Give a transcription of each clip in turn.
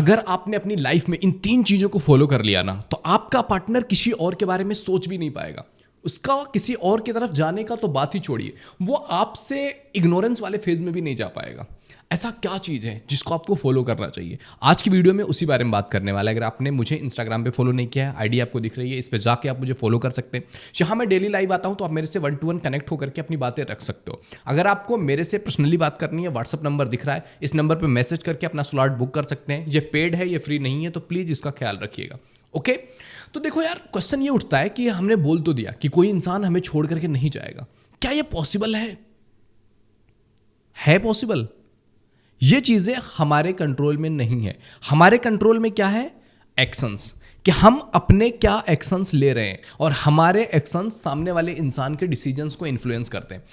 अगर आपने अपनी लाइफ में इन 3 चीजों को फॉलो कर लिया ना, तो आपका पार्टनर किसी और के बारे में सोच भी नहीं पाएगा। उसका किसी और की तरफ जाने का तो बात ही छोड़िए, वो आपसे इग्नोरेंस वाले फेज में भी नहीं जा पाएगा। ऐसा क्या चीज़ है जिसको आपको फॉलो करना चाहिए? आज की वीडियो में उसी बारे में बात करने वाला है। अगर आपने मुझे इंस्टाग्राम पे फॉलो नहीं किया है, आईडी आपको दिख रही है, इस पे जाके आप मुझे फॉलो कर सकते हैं। जहाँ मैं डेली लाइव आता हूँ तो आप मेरे से 1 to 1 कनेक्ट होकर के अपनी बातें रख सकते हो। अगर आपको मेरे से पर्सनली बात करनी है, व्हाट्सअप नंबर दिख रहा है, इस नंबर पर मैसेज करके अपना स्लॉट बुक कर सकते हैं। ये पेड है, ये फ्री नहीं है, तो प्लीज़ इसका ख्याल रखिएगा। ओके, तो देखो यार, क्वेश्चन ये उठता है कि हमने बोल तो दिया कि कोई इंसान हमें छोड़ करके नहीं जाएगा, क्या ये पॉसिबल है? है पॉसिबल? ये चीजें हमारे कंट्रोल में नहीं है। हमारे कंट्रोल में क्या है? एक्शंस, कि हम अपने क्या एक्शंस ले रहे हैं, और हमारे एक्शंस सामने वाले इंसान के डिसीजंस को इन्फ्लुएंस करते हैं।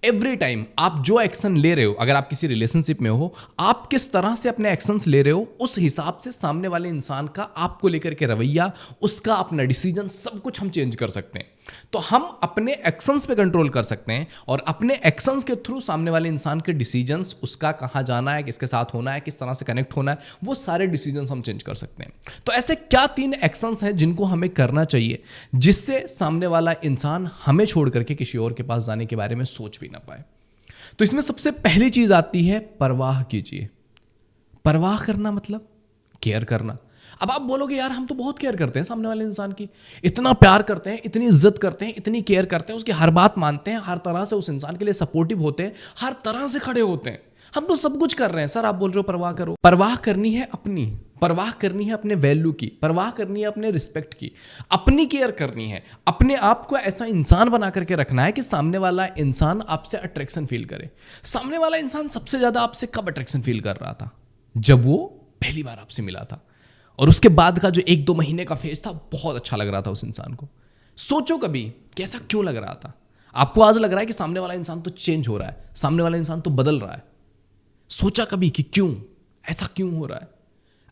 एवरी टाइम आप जो एक्शन ले रहे हो, अगर आप किसी रिलेशनशिप में हो, आप किस तरह से अपने एक्शंस ले रहे हो, उस हिसाब से सामने वाले इंसान का आपको लेकर के रवैया, उसका अपना डिसीजन, सब कुछ हम चेंज कर सकते हैं। तो हम अपने एक्शंस पे कंट्रोल कर सकते हैं, और अपने एक्शंस के थ्रू सामने वाले इंसान के डिसीजंस, उसका कहाँ जाना है, किसके साथ होना है, किस तरह से कनेक्ट होना है, वो सारे डिसीजंस हम चेंज कर सकते हैं। तो ऐसे क्या 3 एक्शंस हैं जिनको हमें करना चाहिए, जिससे सामने वाला इंसान हमें छोड़ करके किसी और के पास जाने के बारे में सोच भी ना पाए? तो इसमें सबसे पहली चीज आती है, परवाह कीजिए। परवाह करना मतलब केयर करना। अब आप बोलोगे यार, हम तो बहुत केयर करते हैं सामने वाले इंसान की, इतना प्यार करते हैं, इतनी इज्जत करते हैं, इतनी केयर करते हैं, उसकी हर बात मानते हैं, हर तरह से उस इंसान के लिए सपोर्टिव होते हैं, हर तरह से खड़े होते हैं, हम तो सब कुछ कर रहे हैं। सर आप बोल रहे हो परवाह करो। परवाह करनी है अपनी, परवाह करनी है अपने वैल्यू की, परवाह करनी है अपने रिस्पेक्ट की, अपनी केयर करनी है। अपने आप को ऐसा इंसान बना करके रखना है कि सामने वाला इंसान आपसे अट्रैक्शन फील करे। सामने वाला इंसान सबसे ज्यादा आपसे कब अट्रैक्शन फील कर रहा था? जब वो पहली बार आपसे मिला था, और उसके बाद का जो 1-2 महीने का फेज था, बहुत अच्छा लग रहा था उस इंसान को। सोचो कभी कि ऐसा क्यों लग रहा था? आपको आज लग रहा है कि सामने वाला इंसान तो चेंज हो रहा है, सामने वाला इंसान तो बदल रहा है। सोचा कभी कि क्यों, ऐसा क्यों हो रहा है?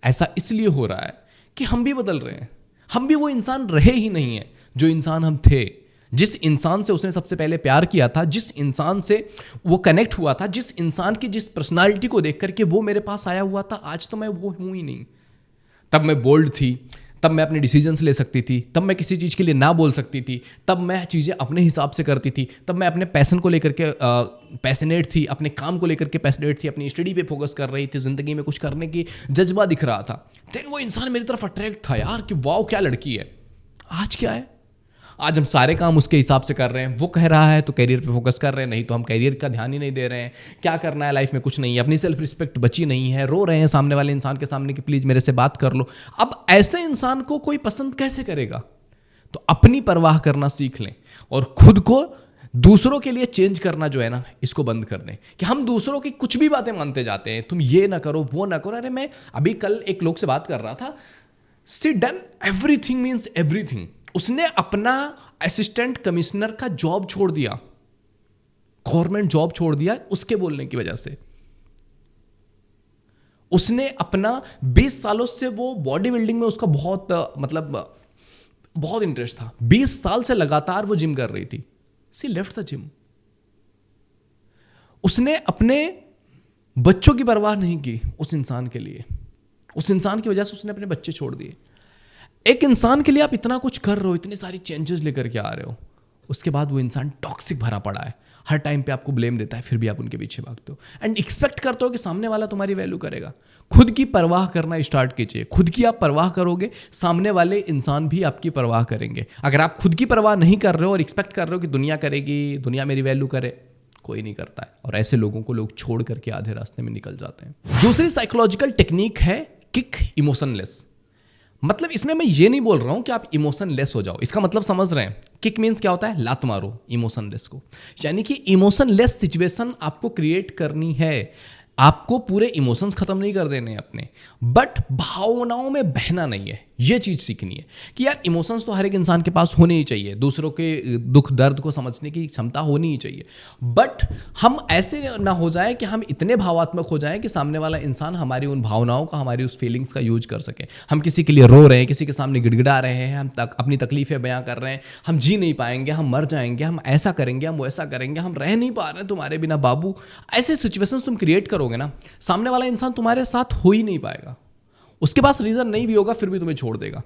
ऐसा इसलिए हो रहा है कि हम भी बदल रहे हैं। हम भी वो इंसान रहे ही नहीं है जो इंसान हम थे। जिस इंसान से उसने सबसे पहले प्यार किया था, जिस इंसान से वो कनेक्ट हुआ था, जिस इंसान की जिस पर्सनालिटी को देख करके वो मेरे पास आया हुआ था, आज तो मैं वो हूं ही नहीं। तब मैं बोल्ड थी, तब मैं अपने डिसीजंस ले सकती थी, तब मैं किसी चीज़ के लिए ना बोल सकती थी, तब मैं चीज़ें अपने हिसाब से करती थी, तब मैं अपने पैशन को लेकर के पैशनेट थी, अपने काम को लेकर के पैशनेट थी, अपनी स्टडी पे फोकस कर रही थी, ज़िंदगी में कुछ करने की जज्बा दिख रहा था। देन वो इंसान मेरी तरफ अट्रैक्ट था यार, कि वाओ क्या लड़की है। आज क्या है? आज हम सारे काम उसके हिसाब से कर रहे हैं। वो कह रहा है तो कैरियर पे फोकस कर रहे हैं, नहीं तो हम कैरियर का ध्यान ही नहीं दे रहे हैं। क्या करना है लाइफ में, कुछ नहीं है। अपनी सेल्फ रिस्पेक्ट बची नहीं है, रो रहे हैं सामने वाले इंसान के सामने कि प्लीज़ मेरे से बात कर लो। अब ऐसे इंसान को कोई पसंद कैसे करेगा? तो अपनी परवाह करना सीख लें, और खुद को दूसरों के लिए चेंज करना जो है ना, इसको बंद कर दें। कि हम दूसरों की कुछ भी बातें मानते जाते हैं, तुम ये ना करो, वो ना करो। अरे मैं अभी कल एक लोग से बात कर रहा था, सी डन एवरीथिंग मीन्स एवरीथिंग। उसने अपना असिस्टेंट कमिश्नर का जॉब छोड़ दिया, गवर्नमेंट जॉब छोड़ दिया उसके बोलने की वजह से। उसने अपना 20 सालों से वो बॉडी बिल्डिंग में उसका बहुत इंटरेस्ट था। 20 साल से लगातार वो जिम कर रही थी। सी लेफ्ट द जिम। उसने अपने बच्चों की परवाह नहीं की उस इंसान के लिए। उस इंसान की वजह से उसने अपने बच्चे छोड़ दिए। एक इंसान के लिए आप इतना कुछ कर रहे हो, इतने सारी चेंजेस लेकर के आ रहे हो, उसके बाद वो इंसान टॉक्सिक भरा पड़ा है, हर टाइम पे आपको ब्लेम देता है, फिर भी आप उनके पीछे भागते हो एंड एक्सपेक्ट करते हो कि सामने वाला तुम्हारी वैल्यू करेगा। खुद की परवाह करना स्टार्ट कीजिए। खुद की आप परवाह करोगे, सामने वाले इंसान भी आपकी परवाह करेंगे। अगर आप खुद की परवाह नहीं कर रहे हो और एक्सपेक्ट कर रहे हो कि दुनिया करेगी, दुनिया मेरी वैल्यू करे, कोई नहीं करता है। और ऐसे लोगों को लोग छोड़ करके आधे रास्ते में निकल जाते हैं। दूसरी साइकोलॉजिकल टेक्निक है किक इमोशनलेस। मतलब इसमें मैं ये नहीं बोल रहा हूं कि आप इमोशनलेस हो जाओ, इसका मतलब समझ रहे हैं। किक मीन्स क्या होता है? लात मारो इमोशनलेस को। यानी कि इमोशनलेस सिचुएशन आपको क्रिएट करनी है। आपको पूरे इमोशंस खत्म नहीं कर देने अपने, बट भावनाओं में बहना नहीं है। ये चीज सीखनी है कि यार इमोशंस तो हर एक इंसान के पास होने ही चाहिए, दूसरों के दुख दर्द को समझने की क्षमता होनी ही चाहिए। बट हम ऐसे ना हो जाए कि हम इतने भावात्मक हो जाएं कि सामने वाला इंसान हमारी उन भावनाओं का, हमारी उस फीलिंग्स का यूज कर सके। हम किसी के लिए रो रहे हैं, किसी के सामने गिड़गिड़ा रहे हैं, हम अपनी तकलीफें बयां कर रहे हैं, हम जी नहीं पाएंगे, हम मर जाएंगे, हम ऐसा करेंगे, हम वैसा करेंगे, हम रह नहीं पा रहे हैं तुम्हारे बिना बाबू। ऐसे सिचुएशंस तुम क्रिएट करोगे ना, सामने वाला इंसान तुम्हारे साथ हो ही नहीं पाएगा। उसके पास रीज़न नहीं भी होगा फिर भी तुम्हें छोड़ देगा।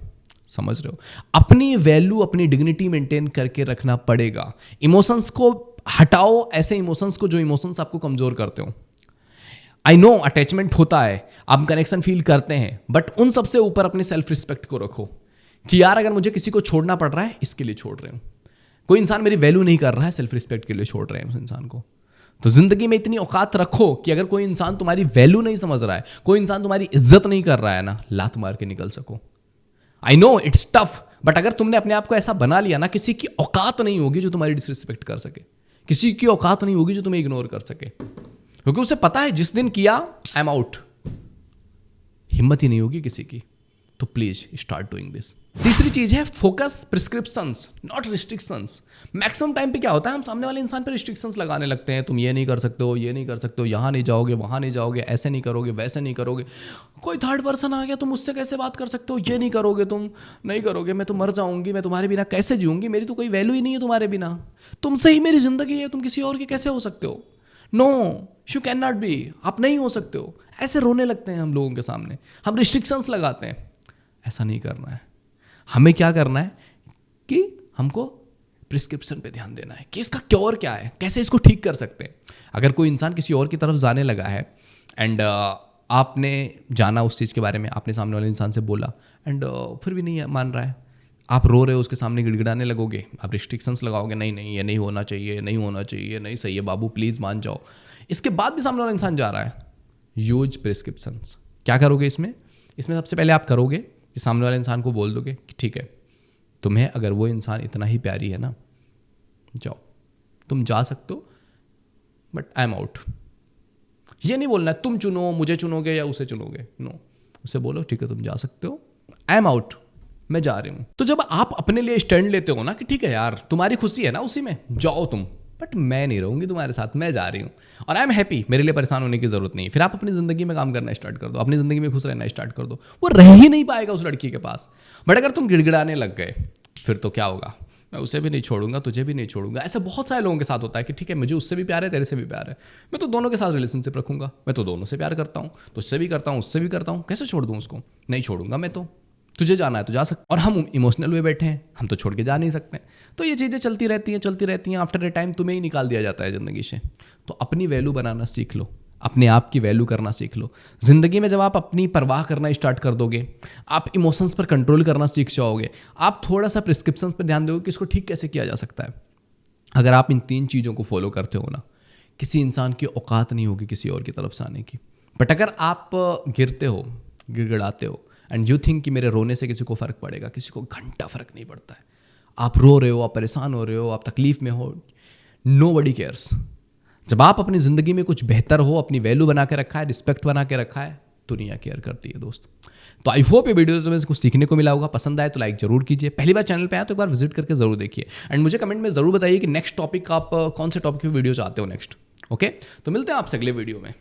समझ रहे हो? अपनी वैल्यू, अपनी डिग्निटी मेंटेन करके रखना पड़ेगा। इमोशंस को हटाओ, ऐसे इमोशंस को जो इमोशंस आपको कमज़ोर करते हो। आई नो अटैचमेंट होता है, आप कनेक्शन फील करते हैं, बट उन सबसे ऊपर अपने सेल्फ रिस्पेक्ट को रखो कि यार अगर मुझे किसी को छोड़ना पड़ रहा है इसके लिए छोड़ रहे हूँ। कोई इंसान मेरी वैल्यू नहीं कर रहा है, सेल्फ रिस्पेक्ट के लिए छोड़ रहे हैं उस इंसान को। तो जिंदगी में इतनी औकात रखो कि अगर कोई इंसान तुम्हारी वैल्यू नहीं समझ रहा है, कोई इंसान तुम्हारी इज्जत नहीं कर रहा है ना, लात मार के निकल सको। I know it's tough, but अगर तुमने अपने आप को ऐसा बना लिया ना, किसी की औकात नहीं होगी जो तुम्हारी डिसरिस्पेक्ट कर सके, किसी की औकात नहीं होगी जो तुम्हें इग्नोर कर सके, क्योंकि उसे पता है जिस दिन किया आई एम आउट, हिम्मत ही नहीं होगी किसी की। तो प्लीज स्टार्ट डूइंग दिस। तीसरी चीज है focus prescriptions not restrictions. Maximum time पे क्या होता है, हम सामने वाले इंसान पे रिस्ट्रिक्शंस लगाने लगते हैं। तुम ये नहीं कर सकते हो, ये नहीं कर सकते हो, यहाँ नहीं जाओगे, वहाँ नहीं जाओगे, ऐसे नहीं करोगे, वैसे नहीं करोगे। कोई थर्ड पर्सन आ गया, तुम उससे कैसे बात कर सकते हो, ये नहीं करोगे, तुम नहीं करोगे, मैं तो मर जाऊंगी, मैं तुम्हारे बिना कैसे जीऊंगी, मेरी तो कोई वैल्यू ही नहीं है तुम्हारे बिना, तुमसे ही मेरी जिंदगी है, तुम किसी और के कैसे हो सकते हो। No, you can not be, आप नहीं हो सकते हो। ऐसे रोने लगते हैं हम लोगों के सामने, हम रिस्ट्रिक्शंस लगाते हैं। ऐसा नहीं करना है। हमें क्या करना है कि हमको प्रिस्क्रिप्शन पे ध्यान देना है कि इसका क्योर क्या है, कैसे इसको ठीक कर सकते हैं। अगर कोई इंसान किसी और की तरफ जाने लगा है एंड आपने जाना उस चीज़ के बारे में, आपने सामने वाले इंसान से बोला एंड फिर भी नहीं मान रहा है, आप रो रहे हो, उसके सामने गिड़गिड़ाने लगोगे, आप रिस्ट्रिक्शंस लगाओगे, नहीं नहीं ये नहीं होना चाहिए, नहीं होना चाहिए, नहीं सही है बाबू प्लीज़ मान जाओ। इसके बाद भी सामने वाला इंसान जा रहा है, यूज प्रिस्क्रिप्शंस। क्या करोगे इसमें सबसे पहले आप करोगे कि सामने वाले इंसान को बोल दोगे कि ठीक है, तुम्हें अगर वो इंसान इतना ही प्यारी है ना, जाओ, तुम जा सकते हो, बट आई एम आउट। ये नहीं बोलना है तुम चुनो, मुझे चुनोगे या उसे चुनोगे, नो, उसे बोलो ठीक है तुम जा सकते हो, आई एम आउट, मैं जा रही हूं। तो जब आप अपने लिए स्टैंड लेते हो ना कि ठीक है यार तुम्हारी खुशी है ना उसी में, जाओ तुम, बट मैं नहीं रहूंगी तुम्हारे साथ, मैं जा रही हूँ और आई एम हैप्पी, मेरे लिए परेशान होने की जरूरत नहीं है। फिर आप अपनी जिंदगी में काम करना स्टार्ट कर दो, अपनी जिंदगी में खुश रहना स्टार्ट कर दो। वो रह ही नहीं पाएगा उस लड़की के पास। बट अगर तुम गिड़गिड़ाने लग गए फिर तो क्या होगा, मैं उसे भी नहीं छोड़ूंगा, तुझे भी नहीं छोड़ूंगा। ऐसे बहुत सारे लोगों के साथ होता है कि ठीक है मुझे उससे भी प्यार है, तेरे से भी प्यार है, मैं तो दोनों के साथ रिलेशनशिप रखूंगा, मैं तो दोनों से प्यार करता हूँ, तुझसे भी करता हूँ, उससे भी करता हूँ, कैसे छोड़ दूँ उसको, नहीं छोड़ूंगा मैं तो, तुझे जाना है तो जा सकते। और हम इमोशनल हुए बैठे हैं, हम तो छोड़ के जा नहीं सकते। तो ये चीज़ें चलती रहती हैं, आफ्टर ए टाइम तुम्हें ही निकाल दिया जाता है ज़िंदगी से। तो अपनी वैल्यू बनाना सीख लो, अपने आप की वैल्यू करना सीख लो। ज़िंदगी में जब आप अपनी परवाह करना स्टार्ट कर दोगे, आप इमोशंस पर कंट्रोल करना सीख जाओगे, आप थोड़ा सा प्रिस्क्रिप्शंस पर ध्यान दोगे कि इसको ठीक कैसे किया जा सकता है। अगर आप इन 3 चीज़ों को फॉलो करते हो ना, किसी इंसान की औकात नहीं होगी किसी और की तरफ से आने की। बट अगर आप गिरते हो, गिड़गिड़ाते हो एंड यू थिंक कि मेरे रोने से किसी को फ़र्क पड़ेगा, किसी को घंटा फ़र्क नहीं पड़ता है। आप रो रहे हो, आप परेशान हो रहे हो, आप तकलीफ़ में हो, नोबडी केयर्स। जब आप अपनी ज़िंदगी में कुछ बेहतर हो, अपनी वैल्यू बना के रखा है, रिस्पेक्ट बना के रखा है, दुनिया केयर करती है दोस्त। तो आई होप ये वीडियो तुम्हें कुछ सीखने को मिला होगा। पसंद आए तो लाइक जरूर कीजिए, पहली बार चैनल पे आए तो एक बार विजिट करके जरूर देखिए एंड मुझे कमेंट में ज़रूर बताइए कि नेक्स्ट टॉपिक आप कौन से टॉपिक पे वीडियो चाहते हो नेक्स्ट। ओके, तो मिलते हैं आपसे अगले वीडियो में।